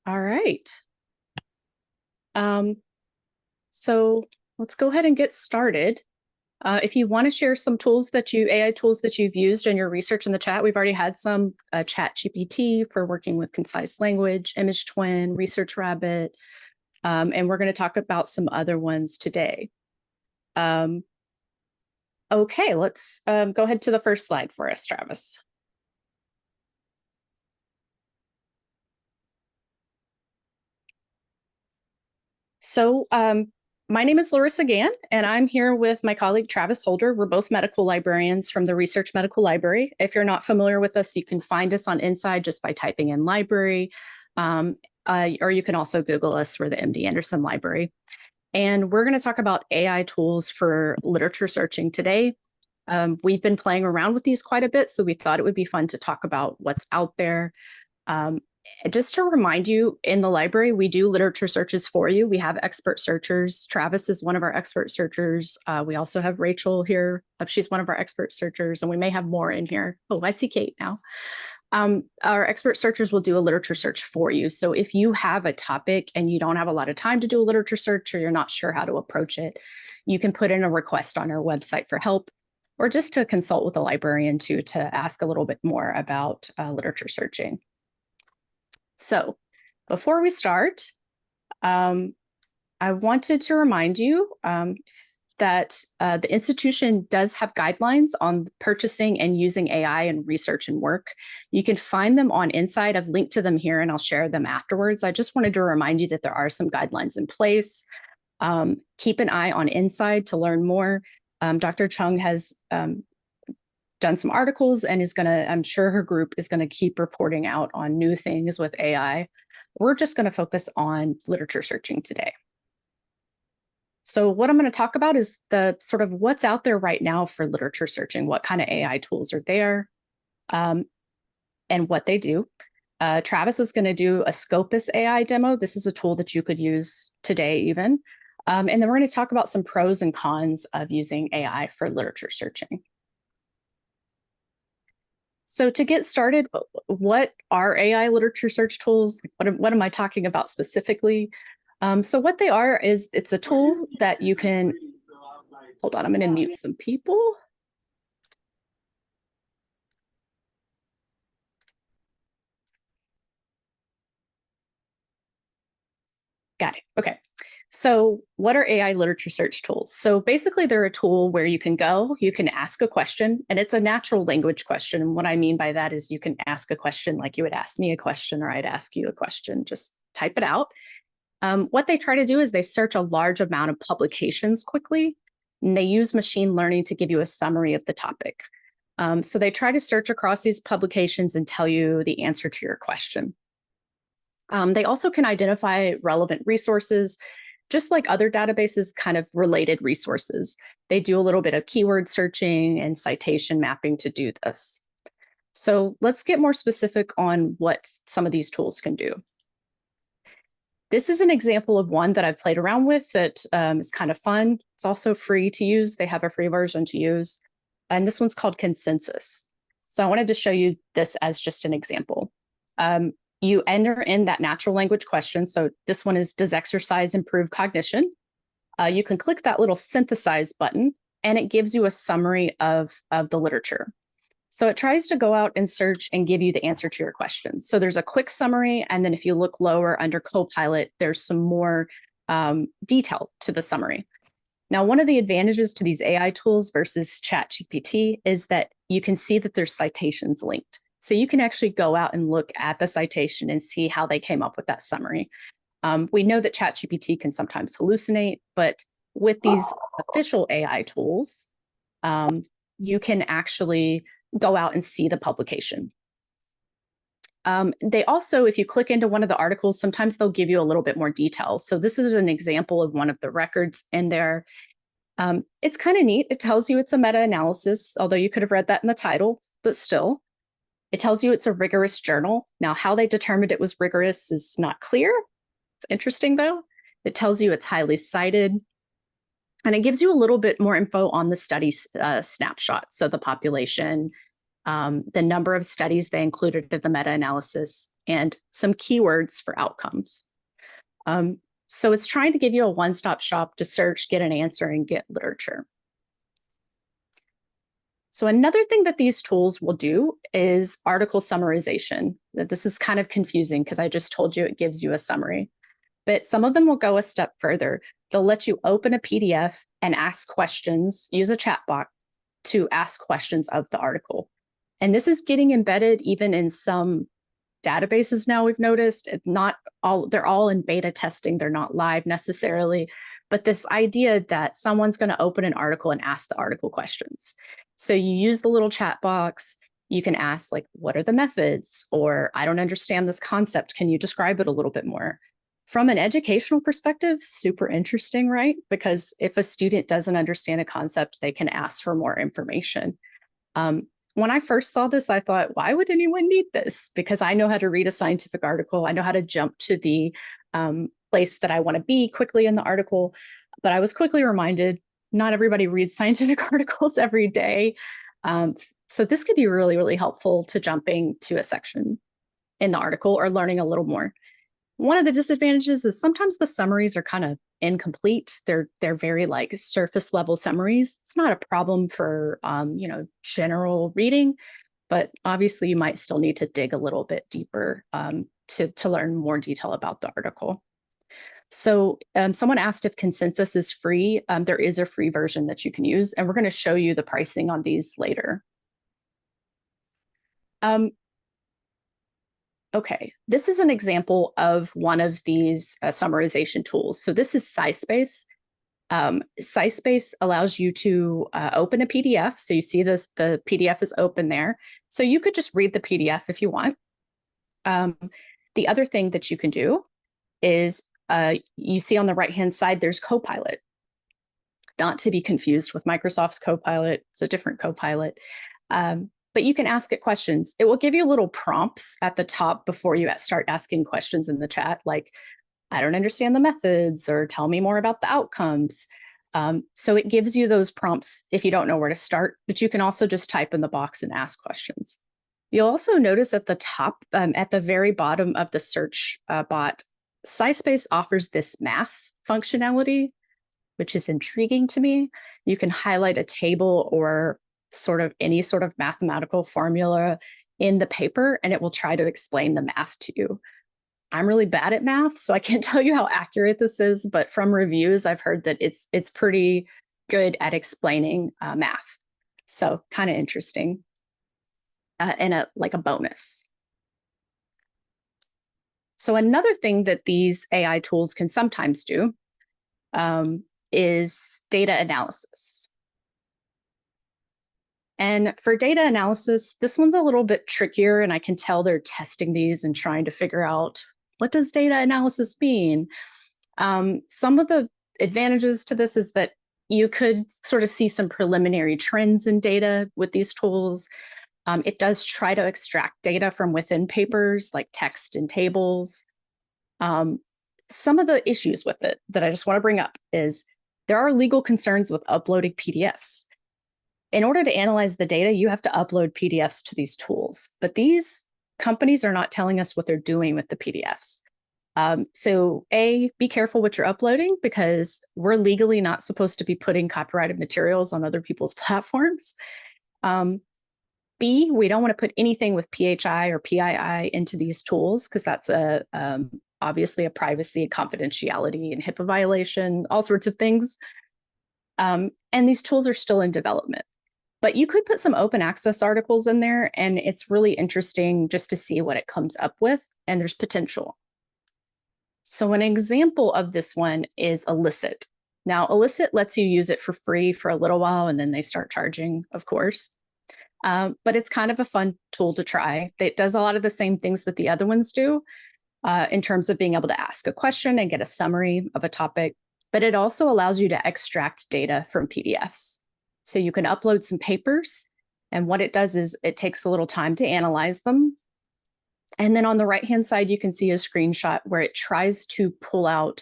All right. So let's go ahead and get started. If you want to share some tools AI tools that you've used in your research in the chat, we've already had some Chat GPT for working with concise language, Image Twin, Research Rabbit, and we're going to talk about some other ones today. Okay, let's go ahead to the first slide for us, Travis. So my name is Larissa Gann, and I'm here with my colleague Travis Holder. We're both medical librarians from the Research Medical Library. If you're not familiar with us, you can find us on Inside just by typing in library, or you can also Google us. We're the MD Anderson Library. And we're going to talk about AI tools for literature searching today. We've been playing around with these quite a bit, so we thought it would be fun to talk about what's out there. Just to remind you, in the library, we do literature searches for you. We have expert searchers. Travis is one of our expert searchers. We also have Rachel here. She's one of our expert searchers, and we may have more in here. Oh, I see Kate now. Our expert searchers will do a literature search for you. So if you have a topic and you don't have a lot of time to do a literature search, or you're not sure how to approach it, you can put in a request on our website for help, or just to consult with a librarian too, to ask a little bit more about literature searching. So before we start, I wanted to remind you that the institution does have guidelines on purchasing and using AI in research and work. You can find them on Inside. I've linked to them here and I'll share them afterwards. I just wanted to remind you that there are some guidelines in place. Keep an eye on Inside to learn more. Dr. Chung has done some articles and I'm sure her group is gonna keep reporting out on new things with AI. We're just gonna focus on literature searching today. So what I'm gonna talk about is the sort of what's out there right now for literature searching, what kind of AI tools are there, and what they do. Travis is gonna do a Scopus AI demo. This is a tool that you could use today even. And then we're gonna talk about some pros and cons of using AI for literature searching. So to get started, what are AI literature search tools? What am I talking about specifically? So what they are is it's a tool that you can, hold on, I'm going to mute some people. Got it. Okay. So what are AI literature search tools? So basically they're a tool where you can ask a question, and it's a natural language question. And what I mean by that is you can ask a question like you would ask me a question, or I'd ask you a question, just type it out. What they try to do is they search a large amount of publications quickly, and they use machine learning to give you a summary of the topic. So they try to search across these publications and tell you the answer to your question. They also can identify relevant resources, just like other databases, kind of related resources. They do a little bit of keyword searching and citation mapping to do this. So let's get more specific on what some of these tools can do. This is an example of one that I've played around with that is kind of fun. It's also free to use. They have a free version to use. And this one's called Consensus. So I wanted to show you this as just an example. You enter in that natural language question. So this one is, does exercise improve cognition? You can click that little synthesize button, and it gives you a summary of the literature. So it tries to go out and search and give you the answer to your question. So there's a quick summary, and then if you look lower under Copilot, there's some more detail to the summary. Now, one of the advantages to these AI tools versus ChatGPT is that you can see that there's citations linked. So you can actually go out and look at the citation and see how they came up with that summary. We know that ChatGPT can sometimes hallucinate, but with these official AI tools, you can actually go out and see the publication. They also, if you click into one of the articles, sometimes they'll give you a little bit more detail. So this is an example of one of the records in there. It's kind of neat. It tells you it's a meta-analysis, although you could have read that in the title, but still. It tells you it's a rigorous journal. Now, how they determined it was rigorous is not clear. It's interesting, though. It tells you it's highly cited. And it gives you a little bit more info on the study snapshot. So the population, the number of studies they included in the meta-analysis, and some keywords for outcomes. So it's trying to give you a one-stop shop to search, get an answer, and get literature. So another thing that these tools will do is article summarization. This is kind of confusing because I just told you it gives you a summary, but some of them will go a step further. They'll let you open a PDF and ask questions, use a chat box to ask questions of the article. And this is getting embedded even in some databases now, we've noticed. They're all in beta testing. They're not live necessarily, but this idea that someone's going to open an article and ask the article questions. So you use the little chat box. You can ask, like, what are the methods? Or I don't understand this concept. Can you describe it a little bit more? From an educational perspective, super interesting, right? Because if a student doesn't understand a concept, they can ask for more information. When I first saw this, I thought, why would anyone need this? Because I know how to read a scientific article. I know how to jump to the place that I want to be quickly in the article. But I was quickly reminded, not everybody reads scientific articles every day. So this could be really, really helpful to jumping to a section in the article or learning a little more. One of the disadvantages is sometimes the summaries are kind of incomplete. They're very like surface level summaries. It's not a problem for general reading, but obviously you might still need to dig a little bit deeper to learn more detail about the article. So someone asked if consensus is free. There is a free version that you can use, and we're going to show you the pricing on these later. Okay, this is an example of one of these summarization tools. So this is SciSpace. SciSpace allows you to open a PDF. So you see this, the PDF is open there. So you could just read the PDF if you want. The other thing that you can do is you see on the right-hand side, there's Copilot. Not to be confused with Microsoft's Copilot. It's a different Copilot. But you can ask it questions. It will give you little prompts at the top before you start asking questions in the chat, like, I don't understand the methods, or tell me more about the outcomes. So it gives you those prompts if you don't know where to start, but you can also just type in the box and ask questions. You'll also notice at the top, at the very bottom of the search bot, SciSpace offers this math functionality, which is intriguing to me. You can highlight a table or any sort of mathematical formula in the paper, and it will try to explain the math to you. I'm really bad at math, so I can't tell you how accurate this is, but from reviews, I've heard that it's pretty good at explaining math. So kind of interesting, and like a bonus. So another thing that these AI tools can sometimes do is data analysis. And for data analysis, this one's a little bit trickier, and I can tell they're testing these and trying to figure out, what does data analysis mean? Some of the advantages to this is that you could sort of see some preliminary trends in data with these tools. It does try to extract data from within papers, like text and tables. Some of the issues with it that I just want to bring up is there are legal concerns with uploading PDFs. In order to analyze the data, you have to upload PDFs to these tools, but these companies are not telling us what they're doing with the PDFs. So A, be careful what you're uploading, because we're legally not supposed to be putting copyrighted materials on other people's platforms. B, we don't want to put anything with PHI or PII into these tools, because that's obviously a privacy, confidentiality, and HIPAA violation, all sorts of things. And these tools are still in development. But you could put some open access articles in there, and it's really interesting just to see what it comes up with, and there's potential. So an example of this one is Elicit. Now, Elicit lets you use it for free for a little while, and then they start charging, of course. But it's kind of a fun tool to try. It does a lot of the same things that the other ones do in terms of being able to ask a question and get a summary of a topic, but it also allows you to extract data from PDFs. So you can upload some papers, and what it does is it takes a little time to analyze them. And then on the right-hand side, you can see a screenshot where it tries to pull out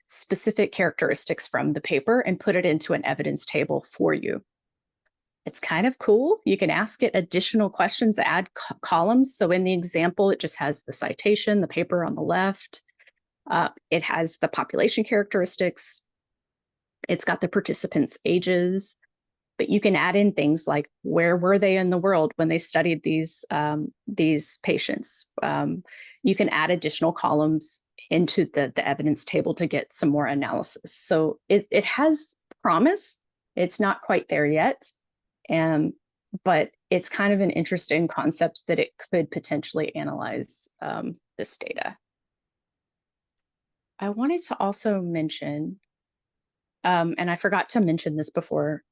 specific characteristics from the paper and put it into an evidence table for you. It's kind of cool. You can ask it additional questions, add columns. So in the example, it just has the citation, the paper on the left. It has the population characteristics. It's got the participants' ages, but you can add in things like where were they in the world when they studied these patients. You can add additional columns into the evidence table to get some more analysis. So it has promise. It's not quite there yet, but it's kind of an interesting concept that it could potentially analyze this data. I wanted to also mention, and I forgot to mention this before,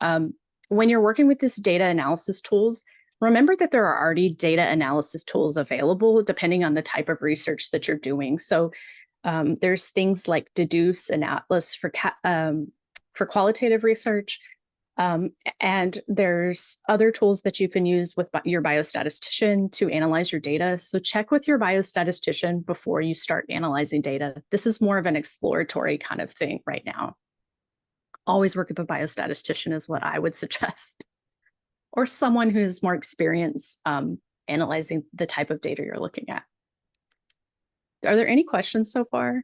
when you're working with this data analysis tools, remember that there are already data analysis tools available depending on the type of research that you're doing. So there's things like Deduce and Atlas for qualitative research. And there's other tools that you can use with your biostatistician to analyze your data. So check with your biostatistician before you start analyzing data. This is more of an exploratory kind of thing right now. Always work with a biostatistician is what I would suggest, or someone who has more experience analyzing the type of data you're looking at. Are there any questions so far?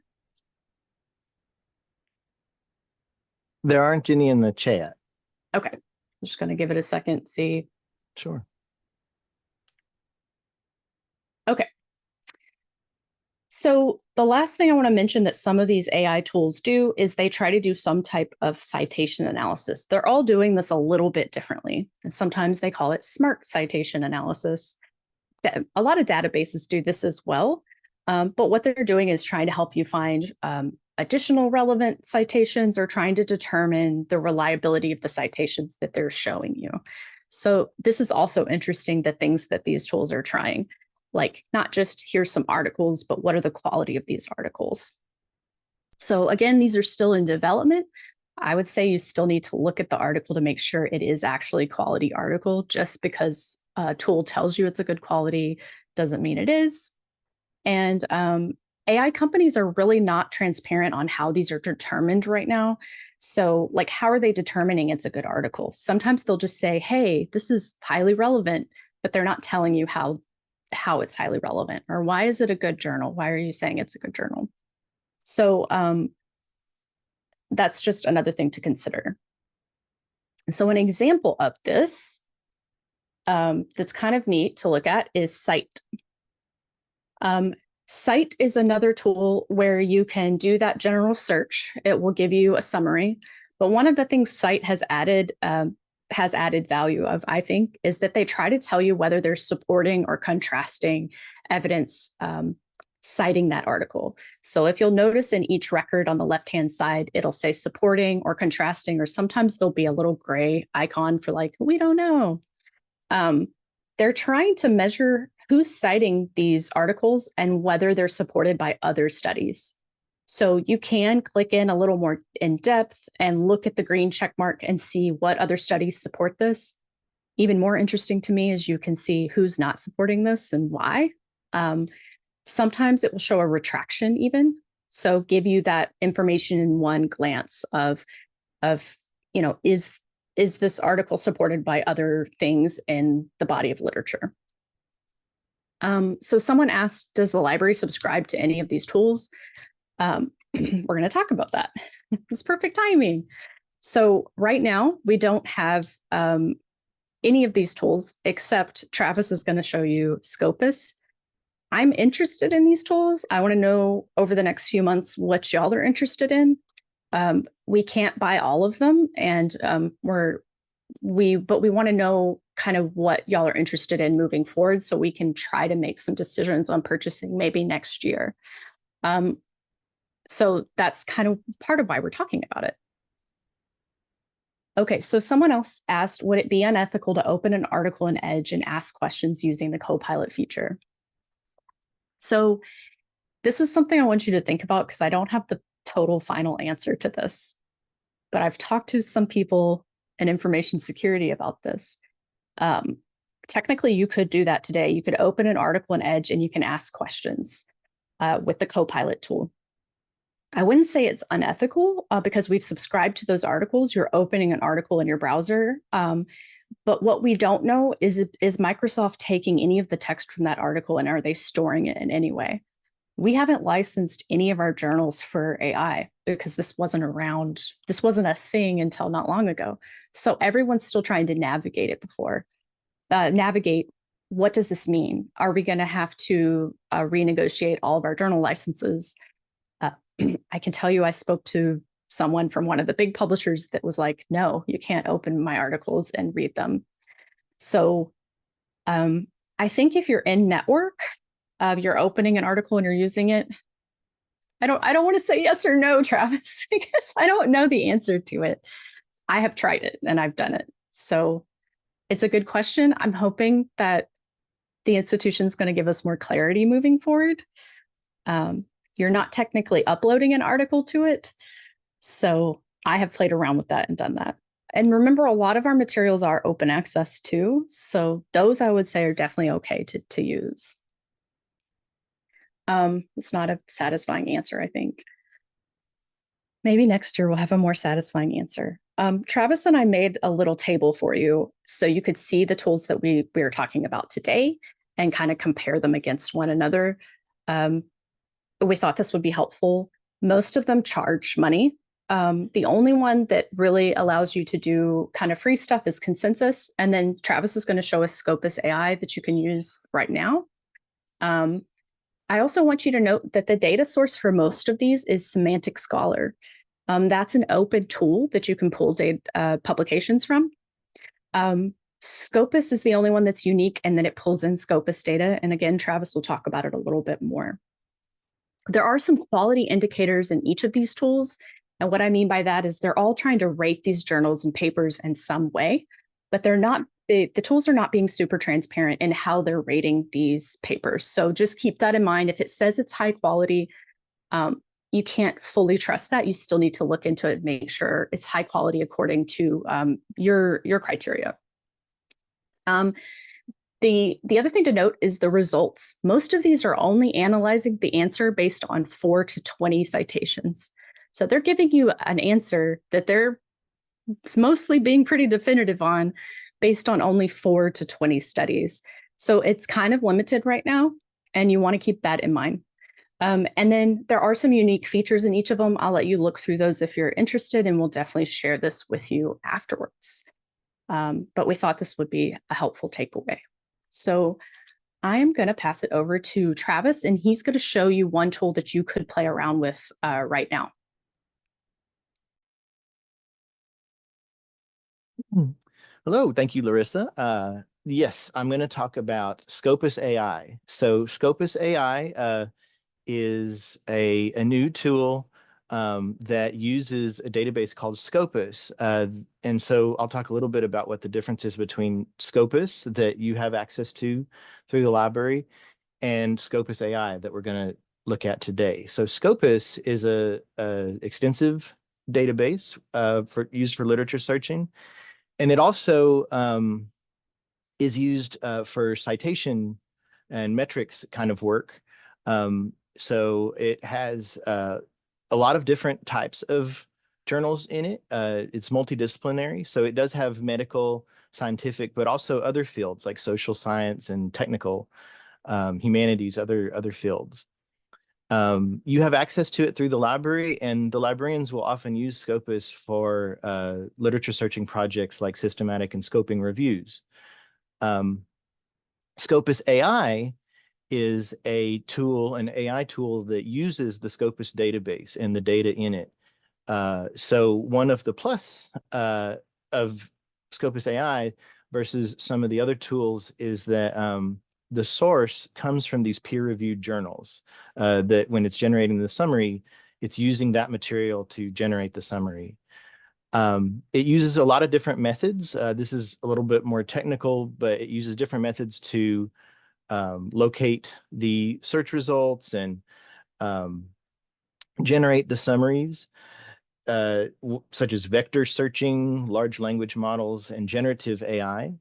There aren't any in the chat. Okay, I'm just going to give it a second, see. Sure. Okay. So the last thing I want to mention that some of these AI tools do is they try to do some type of citation analysis. They're all doing this a little bit differently. And sometimes they call it smart citation analysis. A lot of databases do this as well. But what they're doing is trying to help you find additional relevant citations or trying to determine the reliability of the citations that they're showing you. So this is also interesting, the things that these tools are trying. Like not just here's some articles, but what are the quality of these articles? So again, these are still in development. I would say you still need to look at the article to make sure it is actually a quality article. Just because a tool tells you it's a good quality doesn't mean it is. And AI companies are really not transparent on how these are determined right now. So like, how are they determining it's a good article? Sometimes they'll just say, hey, this is highly relevant, but they're not telling you how it's highly relevant, or why is it a good journal? Why are you saying it's a good journal? So that's just another thing to consider. So an example of this that's kind of neat to look at is Cite. Cite is another tool where you can do that general search. It will give you a summary. But one of the things Cite has added value of, I think, is that they try to tell you whether there's supporting or contrasting evidence citing that article. So if you'll notice in each record on the left-hand side, it'll say supporting or contrasting, or sometimes there'll be a little gray icon for like, we don't know. They're trying to measure who's citing these articles and whether they're supported by other studies. So you can click in a little more in depth and look at the green check mark and see what other studies support this. Even more interesting to me is you can see who's not supporting this and why. Sometimes it will show a retraction even. So give you that information in one glance of is this article supported by other things in the body of literature? So someone asked, does the library subscribe to any of these tools? We're going to talk about that. It's perfect timing. So right now, we don't have any of these tools, except Travis is going to show you Scopus. I'm interested in these tools. I want to know over the next few months what y'all are interested in. We can't buy all of them, and but we want to know kind of what y'all are interested in moving forward, so we can try to make some decisions on purchasing maybe next year. So that's kind of part of why we're talking about it. Okay, so someone else asked, would it be unethical to open an article in Edge and ask questions using the Copilot feature? So this is something I want you to think about because I don't have the total final answer to this, but I've talked to some people in information security about this. Technically, you could do that today. You could open an article in Edge and you can ask questions with the Copilot tool. I wouldn't say it's unethical because we've subscribed to those articles. You're opening an article in your browser, But what we don't know is Microsoft taking any of the text from that article and are they storing it in any way? We haven't licensed any of our journals for AI because this wasn't around, this wasn't a thing until not long ago. So everyone's still trying to navigate it navigate what does this mean? Are we going to have to renegotiate all of our journal licenses? I can tell you, I spoke to someone from one of the big publishers that was like, no, you can't open my articles and read them. So I think if you're in network, you're opening an article and you're using it. I don't want to say yes or no, Travis, because I don't know the answer to it. I have tried it and I've done it. So it's a good question. I'm hoping that the institution's going to give us more clarity moving forward. You're not technically uploading an article to it. So I have played around with that and done that. And remember, a lot of our materials are open access too. So those I would say are definitely okay to use. It's not a satisfying answer, I think. Maybe next year we'll have a more satisfying answer. Travis and I made a little table for you so you could see the tools that we are talking about today and kind of compare them against one another. We thought this would be helpful. Most of them charge money. The only one that really allows you to do kind of free stuff is Consensus. And then Travis is going to show us Scopus AI that you can use right now. I also want you to note that the data source for most of these is Semantic Scholar. That's an open tool that you can pull data, publications from. Scopus is the only one that's unique, and then it pulls in Scopus data. And again, Travis will talk about it a little bit more. There are some quality indicators in each of these tools. And what I mean by that is they're all trying to rate these journals and papers in some way, but they're not, the tools are not being super transparent in how they're rating these papers. So just keep that in mind. If it says it's high quality, you can't fully trust that. You still need to look into it, make sure it's high quality according to your criteria. The other thing to note is the results. Most of these are only analyzing the answer based on 4 to 20 citations. So they're giving you an answer that they're mostly being pretty definitive on based on only 4 to 20 studies. So it's kind of limited right now, and you want to keep that in mind. And then there are some unique features in each of them. I'll let you look through those if you're interested, and we'll definitely share this with you afterwards. But we thought this would be a helpful takeaway. So I'm going to pass it over to Travis, and he's going to show you one tool that you could play around with right now. Hello, thank you, Larissa. Yes, I'm going to talk about Scopus AI. So Scopus AI is a new tool that uses a database called Scopus. And so I'll talk a little bit about what the difference is between Scopus that you have access to through the library and Scopus AI that we're going to look at today. So Scopus is a extensive database used for literature searching. And it also is used for citation and metrics kind of work. So it has a lot of different types of journals in it. It's multidisciplinary, so it does have medical, scientific, but also other fields like social science and technical humanities, other fields. You have access to it through the library, and the librarians will often use Scopus for literature searching projects like systematic and scoping reviews. Scopus AI is a tool, an AI tool that uses the Scopus database and the data in it. So one of the plus of Scopus AI versus some of the other tools is that the source comes from these peer-reviewed journals that when it's generating the summary, it's using that material to generate the summary. It uses a lot of different methods. This is a little bit more technical, but it uses different methods to locate the search results and generate the summaries, such as vector searching, large language models, and generative AI.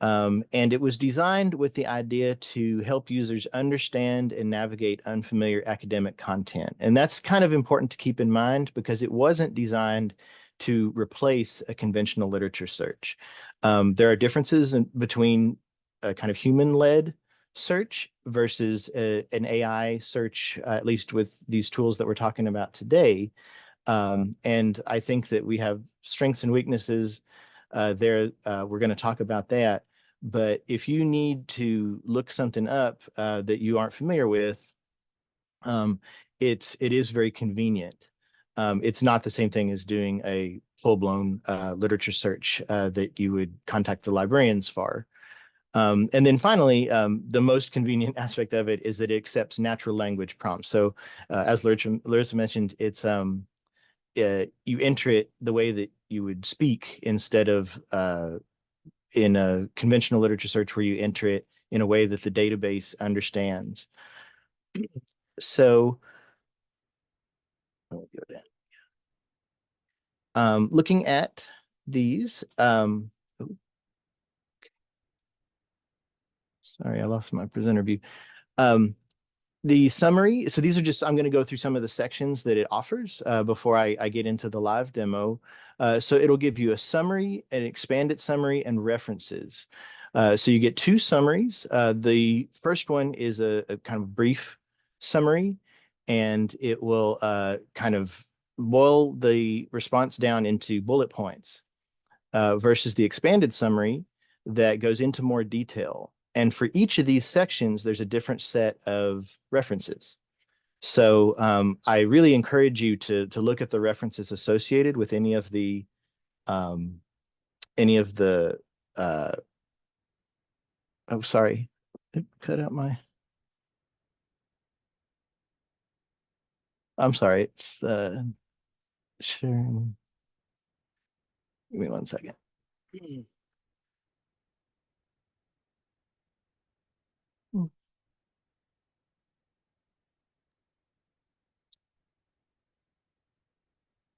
And it was designed with the idea to help users understand and navigate unfamiliar academic content. And that's kind of important to keep in mind because it wasn't designed to replace a conventional literature search. There are differences between a kind of human-led search versus an AI search, at least with these tools that we're talking about today. And I think that we have strengths and weaknesses there. We're going to talk about that. But if you need to look something up that you aren't familiar with, it is very convenient. It's not the same thing as doing a full-blown literature search that you would contact the librarians for. And then finally, the most convenient aspect of it is that it accepts natural language prompts. So as Larissa mentioned, it's you enter it the way that you would speak instead of in a conventional literature search where you enter it in a way that the database understands. So looking at these, sorry, I lost my presenter view. The summary, so these are just, I'm going to go through some of the sections that it offers before I get into the live demo. So it'll give you a summary, an expanded summary, and references. So you get two summaries. The first one is a kind of brief summary, and it will kind of boil the response down into bullet points versus the expanded summary that goes into more detail. And for each of these sections, there's a different set of references. So I really encourage you to look at the references associated with any of the oh, sorry, it cut out my, I'm sorry, it's sharing. Give me 1 second.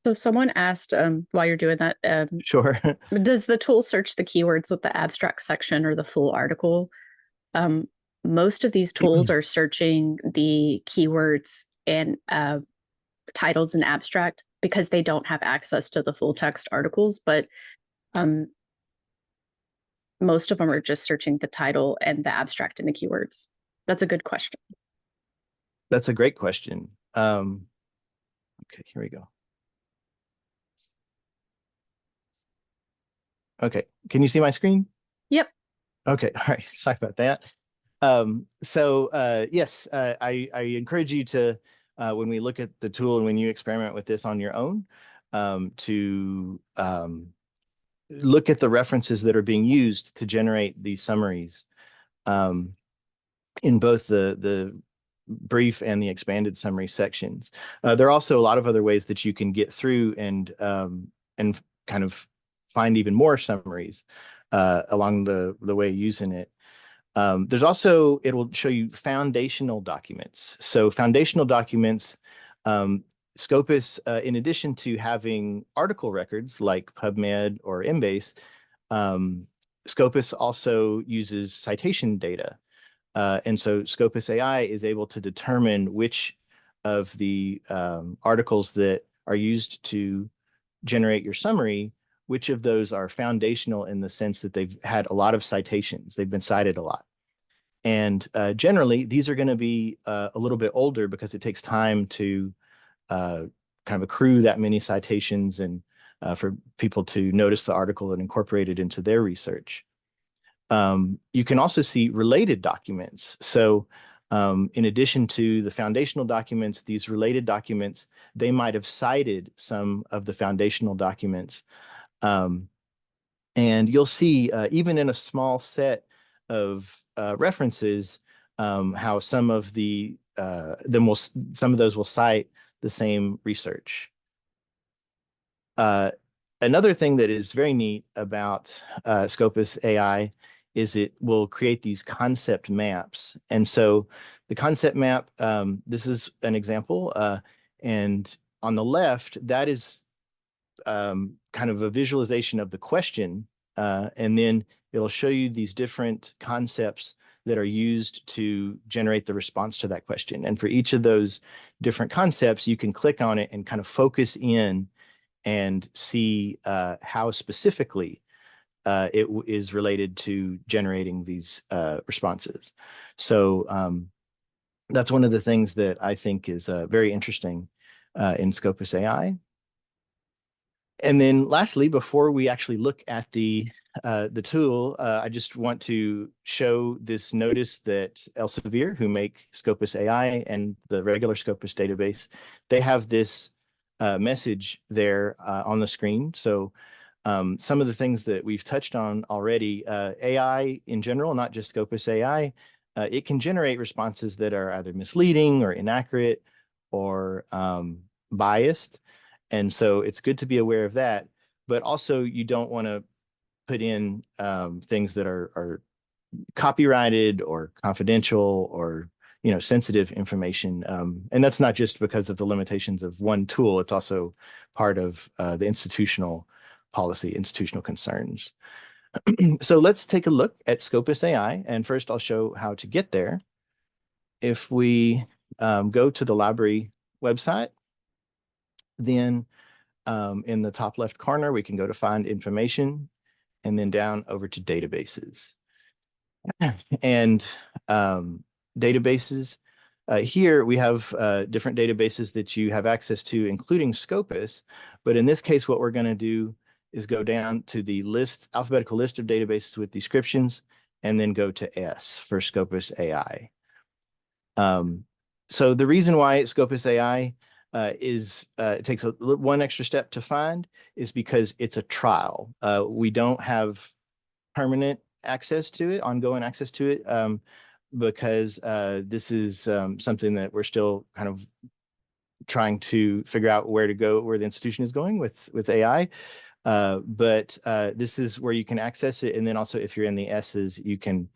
So someone asked while you're doing that, Sure. does the tool search the keywords with the abstract section or the full article? Most of these tools are searching the keywords and titles and abstract because they don't have access to the full text articles, but most of them are just searching the title and the abstract and the keywords. That's a good question. That's a great question. Okay, here we go. Okay, can you see my screen? Yep. Okay, all right, sorry about that. Yes, I encourage you to, when we look at the tool and when you experiment with this on your own, to look at the references that are being used to generate these summaries in both the brief and the expanded summary sections. There are also a lot of other ways that you can get through and kind of find even more summaries along the way using it. There's also, it will show you foundational documents. So foundational documents, Scopus, in addition to having article records like PubMed or Embase, Scopus also uses citation data. And so Scopus AI is able to determine which of the articles that are used to generate your summary, which of those are foundational in the sense that they've had a lot of citations, they've been cited a lot. And generally, these are going to be a little bit older because it takes time to kind of accrue that many citations and for people to notice the article and incorporate it into their research. You can also see related documents. So in addition to the foundational documents, these related documents, they might have cited some of the foundational documents. And you'll see, even in a small set of references, how some of the some of those will cite the same research. Another thing that is very neat about Scopus AI is it will create these concept maps. And so the concept map, this is an example, and on the left, that is kind of a visualization of the question, and then it'll show you these different concepts that are used to generate the response to that question. And for each of those different concepts, you can click on it and kind of focus in and see how specifically it is related to generating these responses. So that's one of the things that I think is very interesting in Scopus AI. And then lastly, before we actually look at the tool, I just want to show this notice that Elsevier, who make Scopus AI and the regular Scopus database, they have this message there on the screen. So some of the things that we've touched on already, AI in general, not just Scopus AI, it can generate responses that are either misleading or inaccurate or biased. And so it's good to be aware of that. But also you don't want to put in things that are copyrighted or confidential or sensitive information. And that's not just because of the limitations of one tool. It's also part of the institutional policy, institutional concerns. So let's take a look at Scopus AI. And first I'll show how to get there. If we go to the library website, then in the top left corner, we can go to find information and then down over to databases. And databases, here we have different databases that you have access to, including Scopus. But in this case, what we're going to do is go down to the alphabetical list of databases with descriptions, and then go to S for Scopus AI. So the reason why Scopus AI it takes one extra step to find is because it's a trial. We don't have permanent access to it, ongoing access to it, because this is something that we're still kind of trying to figure out where to go, where the institution is going with AI. But this is where you can access it. And then also if you're in the S's, you can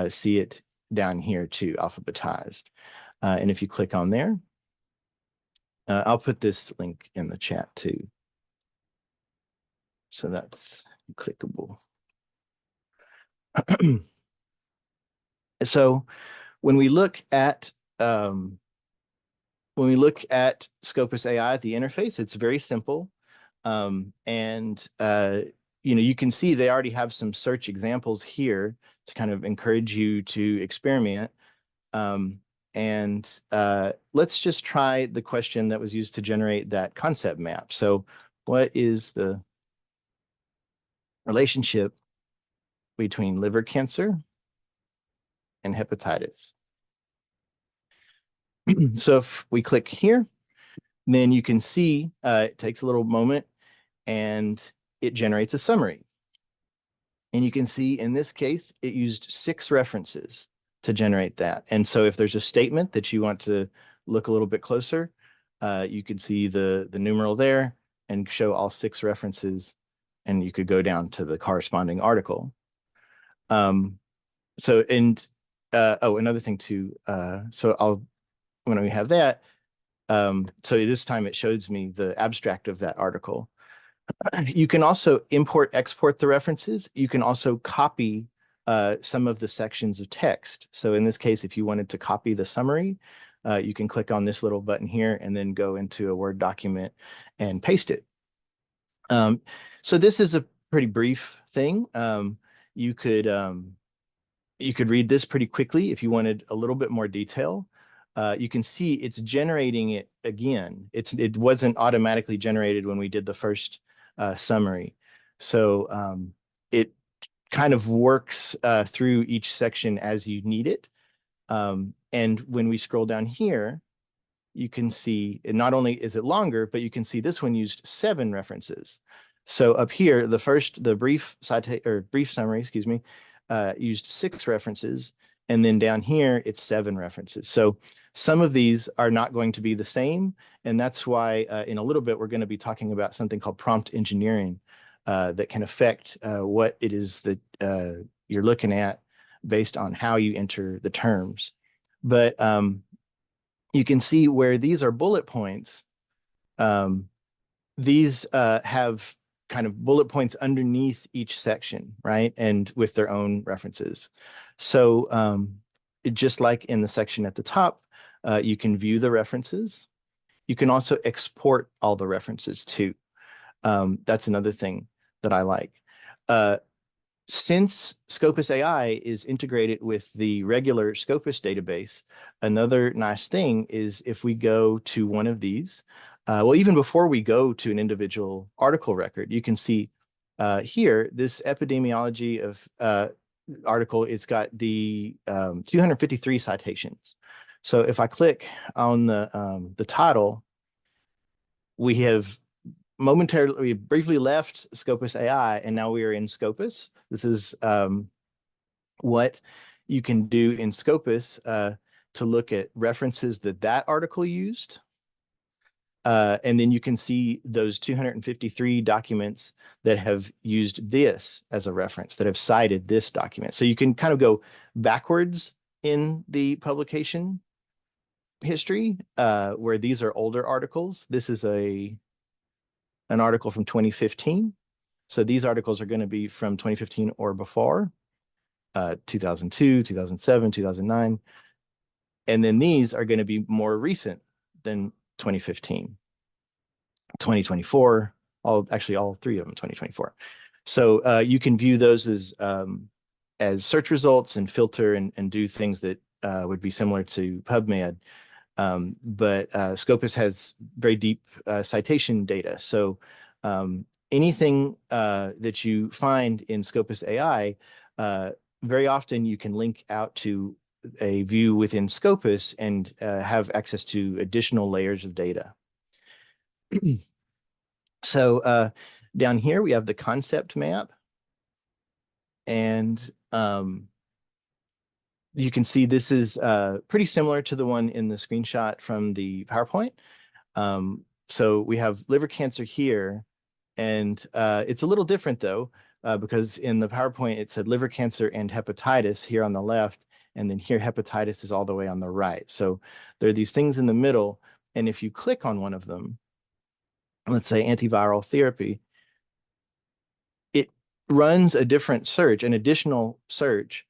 see it down here too, alphabetized. And if you click on there, I'll put this link in the chat too. So that's clickable. So when we look at Scopus AI at the interface, it's very simple. And you can see they already have some search examples here to kind of encourage you to experiment. And let's just try the question that was used to generate that concept map. So what is the relationship between liver cancer and hepatitis? So if we click here, then you can see it takes a little moment and it generates a summary. And you can see in this case, it used 6 references to generate that. And so if there's a statement that you want to look a little bit closer, you can see the numeral there and show all 6 references, and you could go down to the corresponding article. Another thing too, when we have that, so this time it shows me the abstract of that article. You can also export the references. You can also copy some of the sections of text. So in this case, if you wanted to copy the summary, you can click on this little button here and then go into a Word document and paste it. So this is a pretty brief thing. You could read this pretty quickly if you wanted a little bit more detail. You can see it's generating it again. It wasn't automatically generated when we did the first summary. So it kind of works through each section as you need it. And when we scroll down here, you can see not only is it longer, but you can see this one used 7 references. So up here, the brief summary, excuse me, used 6 references. And then down here, it's 7 references. So some of these are not going to be the same. And that's why in a little bit, we're going to be talking about something called prompt engineering that can affect what it is that you're looking at based on how you enter the terms. But you can see where these are bullet points. These have kind of bullet points underneath each section, right? And with their own references. So just like in the section at the top, you can view the references. You can also export all the references too. That's another thing that I like. Uh, since Scopus AI is integrated with the regular Scopus database, another nice thing is if we go to one of these, well, even before we go to an individual article record, you can see here, this epidemiology of article, it's got the 253 citations. So if I click on the title, we have we briefly left Scopus AI, and now we are in Scopus. This is what you can do in Scopus to look at references that article used. And then you can see those 253 documents that have used this as a reference, that have cited this document. So you can kind of go backwards in the publication history, where these are older articles. This is an article from 2015. So these articles are going to be from 2015 or before, 2002, 2007, 2009. And then these are going to be more recent than 2015, 2024, actually all three of them 2024. So you can view those as search results and filter and do things that would be similar to PubMed. But Scopus has very deep citation data. So anything that you find in Scopus AI, very often you can link out to a view within Scopus and have access to additional layers of data. So down here we have the concept map, and you can see this is pretty similar to the one in the screenshot from the PowerPoint. So we have liver cancer here, and it's a little different though, because in the PowerPoint it said liver cancer and hepatitis here on the left, and then here hepatitis is all the way on the right. So there are these things in the middle, and if you click on one of them, let's say antiviral therapy, it runs a different search, an additional search,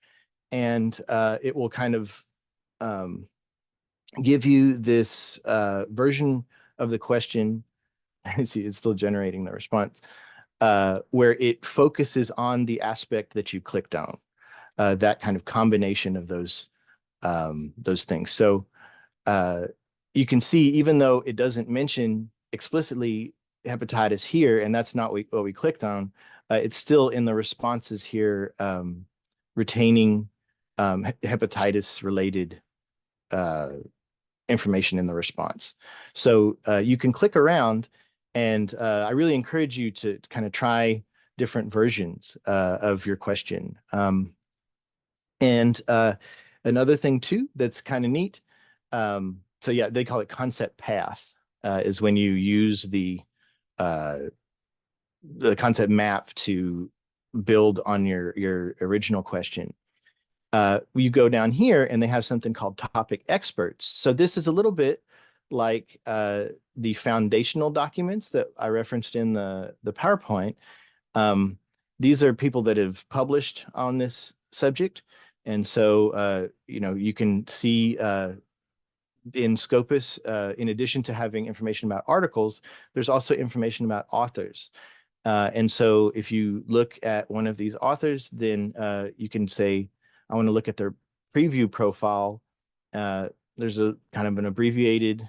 and it will kind of give you this version of the question. I see it's still generating the response, where it focuses on the aspect that you clicked on, that kind of combination of those things. So you can see, even though it doesn't mention explicitly hepatitis here, and that's not what we clicked on, it's still in the responses here, retaining hepatitis related information in the response. So you can click around, and I really encourage you to kind of try different versions of your question. And another thing too that's kind of neat, so yeah, they call it concept path, is when you use the concept map to build on your original question. You go down here and they have something called topic experts. So this is a little bit like the foundational documents that I referenced in the PowerPoint. These are people that have published on this subject. And so, you can see in Scopus, in addition to having information about articles, there's also information about authors. And so if you look at one of these authors, then you can say, I want to look at their preview profile. There's a kind of an abbreviated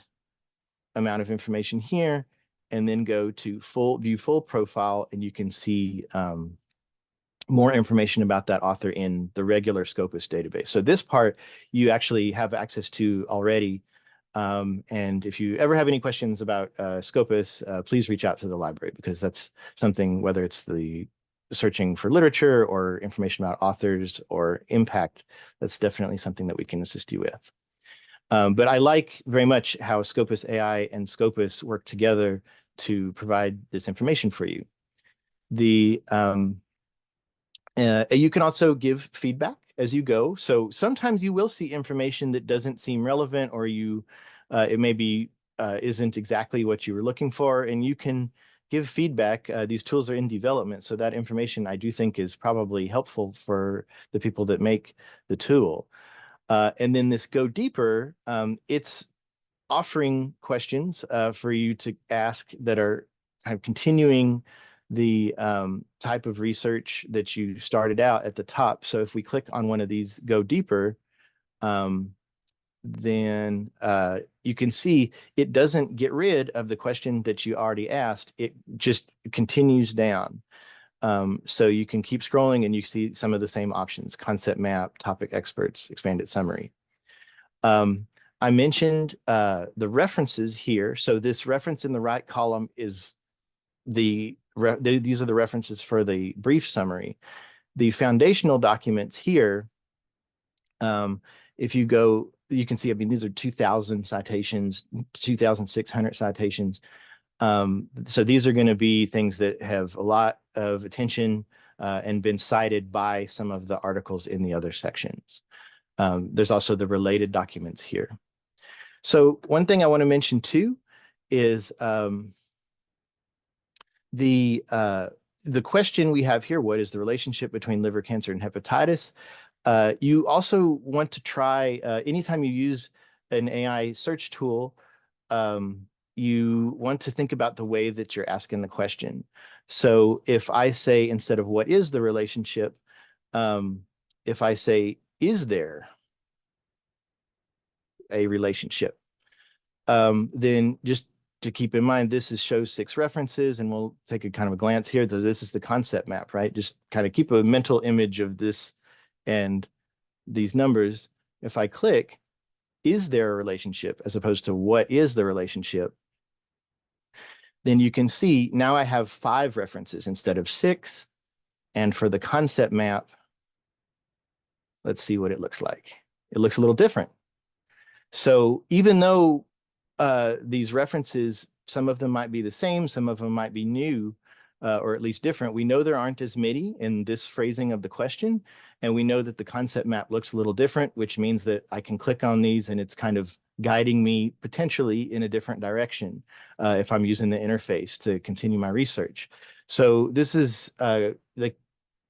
amount of information here, and then go to view full profile, and you can see more information about that author in the regular Scopus database. So this part you actually have access to already. And if you ever have any questions about Scopus, please reach out to the library, because that's something, whether it's the searching for literature or information about authors or impact, that's definitely something that we can assist you with. But I like very much how Scopus AI and Scopus work together to provide this information for you. You can also give feedback as you go. So sometimes you will see information that doesn't seem relevant, or it maybe isn't exactly what you were looking for, and you can give feedback. These tools are in development, so that information I do think is probably helpful for the people that make the tool. And then this Go Deeper, it's offering questions for you to ask that are kind of continuing the type of research that you started out at the top. So if we click on one of these, go deeper, then you can see it doesn't get rid of the question that you already asked. It just continues down. So you can keep scrolling and you see some of the same options: concept map, topic experts, expanded summary. I mentioned the references here. So this reference in the right column is these are the references for the brief summary. The foundational documents here, if you go, you can see, I mean, these are 2,000 citations, 2,600 citations. So these are going to be things that have a lot of attention and been cited by some of the articles in the other sections. There's also the related documents here. So one thing I want to mention too is the question we have here: what is the relationship between liver cancer and hepatitis? You also want to try, anytime you use an AI search tool, you want to think about the way that you're asking the question. So if I say, instead of what is the relationship, if I say, is there a relationship, then just to keep in mind, this shows 6 references, and we'll take a kind of a glance here. This is the concept map, right? Just kind of keep a mental image of this and these numbers. If I click, is there a relationship, as opposed to what is the relationship, then you can see now I have 5 references instead of 6. And for the concept map, let's see what it looks like. It looks a little different. So even though these references, some of them might be the same, some of them might be new, or at least different, we know there aren't as many in this phrasing of the question. And we know that the concept map looks a little different, which means that I can click on these and it's kind of guiding me potentially in a different direction if I'm using the interface to continue my research. So this is, they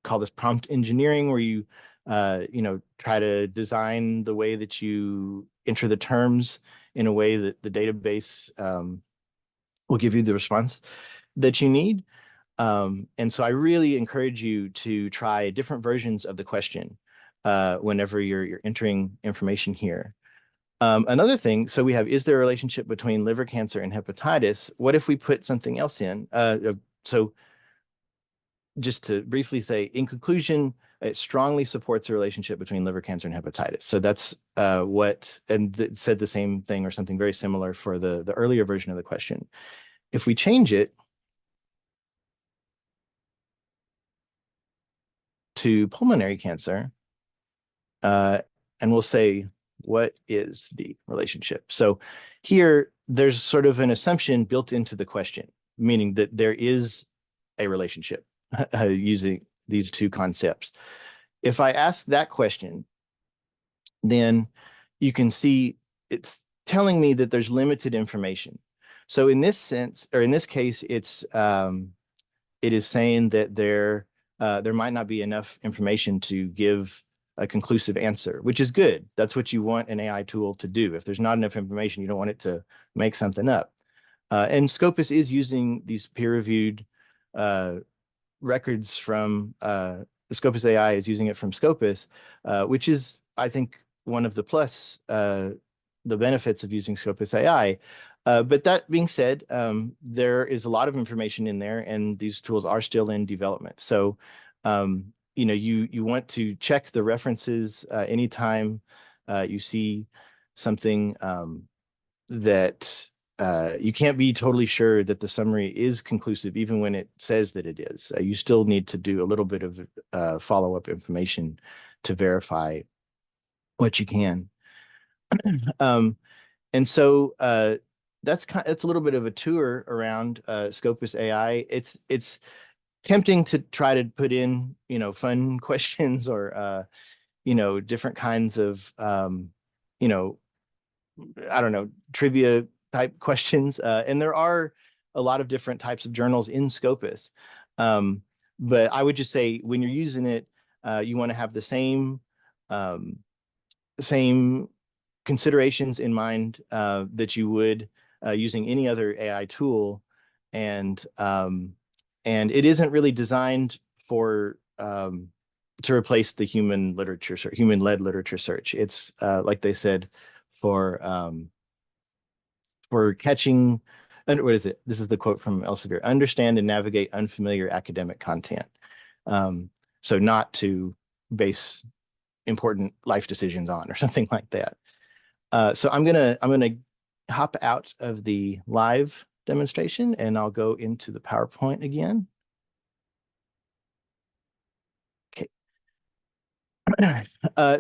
call this prompt engineering, where you try to design the way that you enter the terms in a way that the database will give you the response that you need. And so I really encourage you to try different versions of the question whenever you're entering information here. Another thing, so we have, is there a relationship between liver cancer and hepatitis? What if we put something else in? So just to briefly say, in conclusion, it strongly supports a relationship between liver cancer and hepatitis. So that's and said the same thing or something very similar for the earlier version of the question. If we change it to pulmonary cancer, and we'll say, what is the relationship? So here, there's sort of an assumption built into the question, meaning that there is a relationship using these two concepts. If I ask that question, then you can see it's telling me that there's limited information. So in this sense, or in this case, it is saying that there might not be enough information to give a conclusive answer, which is good. That's what you want an AI tool to do. If there's not enough information, you don't want it to make something up. And Scopus is using these peer-reviewed records from the Scopus AI is using it from Scopus, which is, I think, one of the benefits of using Scopus AI. But that being said, there is a lot of information in there, and these tools are still in development. So, you want to check the references anytime you see something that you can't be totally sure that the summary is conclusive, even when it says that it is. You still need to do a little bit of follow-up information to verify what you can. And so that's a little bit of a tour around Scopus AI. It's tempting to try to put in fun questions or different kinds of I don't know, trivia type questions. And there are a lot of different types of journals in Scopus. But I would just say, when you're using it, you want to have the same considerations in mind that you would using any other AI tool. and it isn't really designed for to replace the human literature, human-led literature search. It's like they said, for catching, and what is it? This is the quote from Elsevier: "Understand and navigate unfamiliar academic content." So not to base important life decisions on or something like that. So I'm gonna hop out of the live demonstration and I'll go into the PowerPoint again. Okay.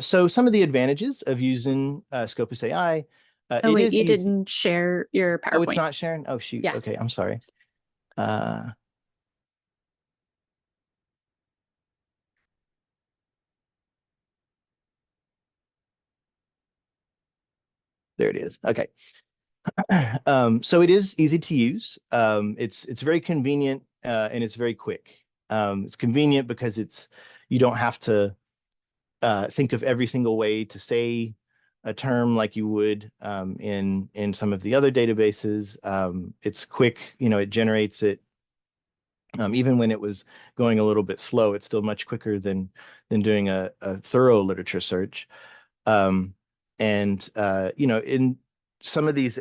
So some of the advantages of using Scopus AI, Oh, it wait, is you easy. didn't share your Oh, it's PowerPoint. not sharing? Oh, shoot. Yeah. Okay, I'm sorry. Uh, there it is. Okay. So it is easy to use. It's very convenient and it's very quick. It's convenient because you don't have to think of every single way to say a term like you would in some of the other databases. It's quick, it generates it. Even when it was going a little bit slow, it's still much quicker than doing a thorough literature search. And in some of these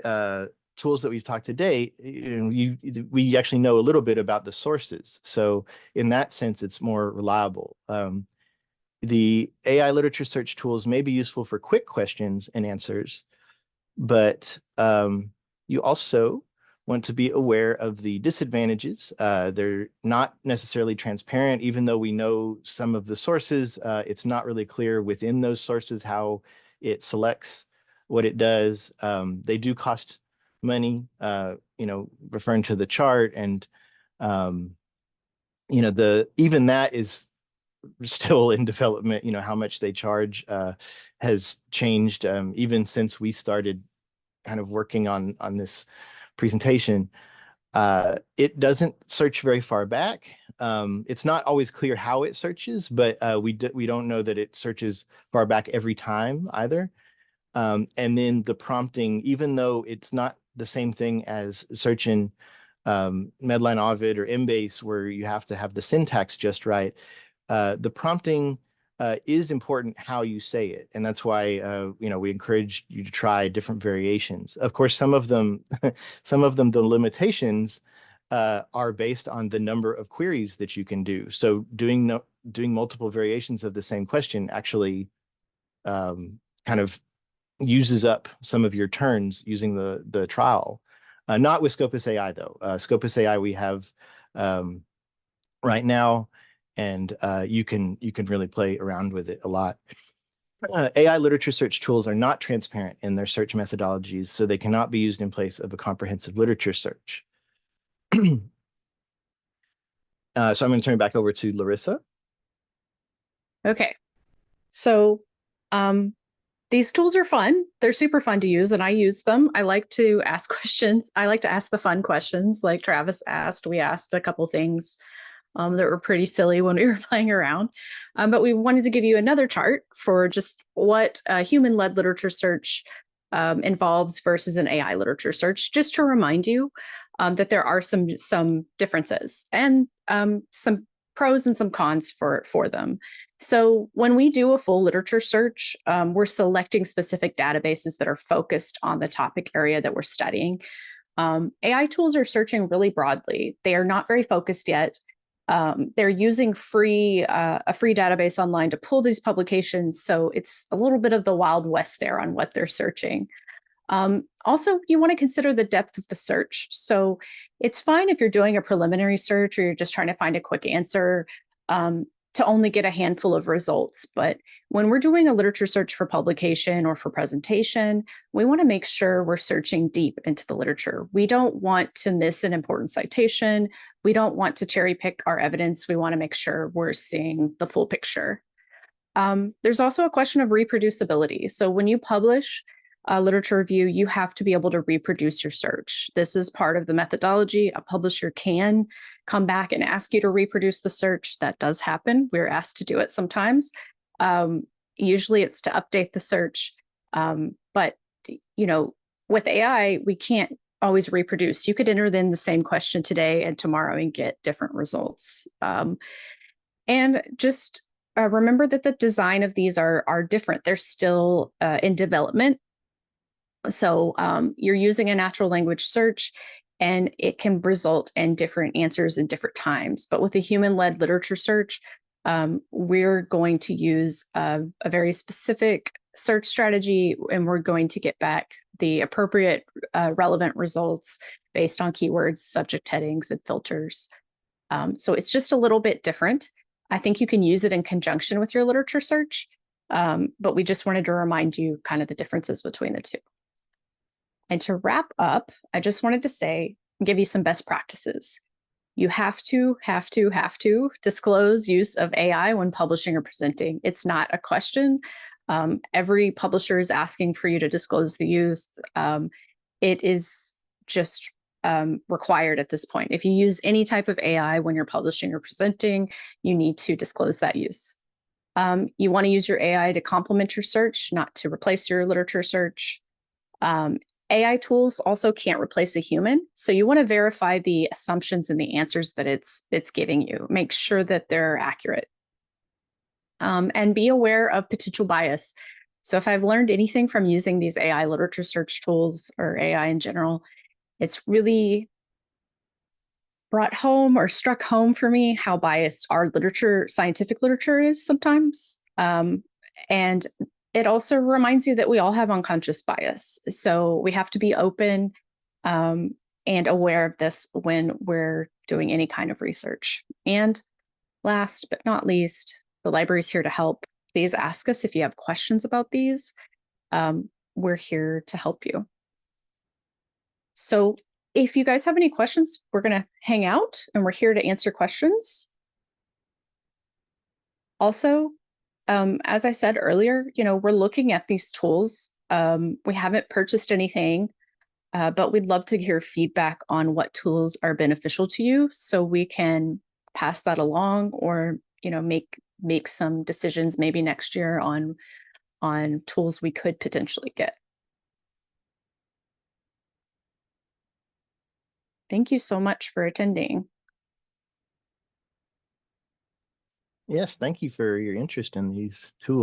tools that we've talked today, we actually know a little bit about the sources. So in that sense, it's more reliable. The AI literature search tools may be useful for quick questions and answers, but you also want to be aware of the disadvantages. They're not necessarily transparent, even though we know some of the sources. It's not really clear within those sources how it selects what it does. They do cost money, referring to the chart, and even that is still in development. How much they charge has changed even since we started kind of working on this presentation. It doesn't search very far back. It's not always clear how it searches, but we don't know that it searches far back every time either. And then the prompting, even though it's not the same thing as searching Medline, Ovid, or Embase, where you have to have the syntax just right, the prompting is important how you say it. And that's why, we encourage you to try different variations. Of course, some of them, the limitations are based on the number of queries that you can do. So doing multiple variations of the same question actually kind of uses up some of your turns using the trial. Not with Scopus AI though. Scopus AI we have right now, and you can really play around with it a lot. AI literature search tools are not transparent in their search methodologies, so they cannot be used in place of a comprehensive literature search. So I'm going to turn it back over to Larissa. Okay. So these tools are fun. They're super fun to use, and I use them. I like to ask questions. I like to ask the fun questions like Travis asked. We asked a couple things that were pretty silly when we were playing around. But we wanted to give you another chart for just what human-led literature search involves versus an AI literature search, just to remind you that there are some differences and some pros and some cons for them. So when we do a full literature search, we're selecting specific databases that are focused on the topic area that we're studying. AI tools are searching really broadly. They are not very focused yet. They're using a free database online to pull these publications. So it's a little bit of the Wild West there on what they're searching. Also, you want to consider the depth of the search. So it's fine if you're doing a preliminary search or you're just trying to find a quick answer to only get a handful of results. But when we're doing a literature search for publication or for presentation, we want to make sure we're searching deep into the literature. We don't want to miss an important citation. We don't want to cherry pick our evidence. We want to make sure we're seeing the full picture. There's also a question of reproducibility. So when you publish a literature review, you have to be able to reproduce your search. This is part of the methodology. A publisher can come back and ask you to reproduce the search. That does happen. We're asked to do it sometimes. Usually it's to update the search. But with AI, we can't always reproduce. You could enter in the same question today and tomorrow and get different results. And just remember that the design of these are different. They're still in development. So you're using a natural language search, and it can result in different answers in different times. But with a human-led literature search, we're going to use a very specific search strategy, and we're going to get back the appropriate relevant results based on keywords, subject headings, and filters. So it's just a little bit different. I think you can use it in conjunction with your literature search, but we just wanted to remind you kind of the differences between the two. And to wrap up, I just wanted to say, give you some best practices. You have to disclose use of AI when publishing or presenting. It's not a question. Every publisher is asking for you to disclose the use. It is just required at this point. If you use any type of AI when you're publishing or presenting, you need to disclose that use. You want to use your AI to complement your search, not to replace your literature search. AI tools also can't replace a human, so you want to verify the assumptions and the answers that it's giving you. Make sure that they're accurate. And be aware of potential bias. So if I've learned anything from using these AI literature search tools or AI in general, it's really brought home or struck home for me how biased our literature, scientific literature is sometimes. And it also reminds you that we all have unconscious bias. So we have to be open and aware of this when we're doing any kind of research. And last but not least, the library is here to help. Please ask us if you have questions about these. We're here to help you. So if you guys have any questions, we're going to hang out and we're here to answer questions. Also, as I said earlier, we're looking at these tools. We haven't purchased anything, but we'd love to hear feedback on what tools are beneficial to you so we can pass that along or, make some decisions maybe next year on tools we could potentially get. Thank you so much for attending. Yes, thank you for your interest in these tools.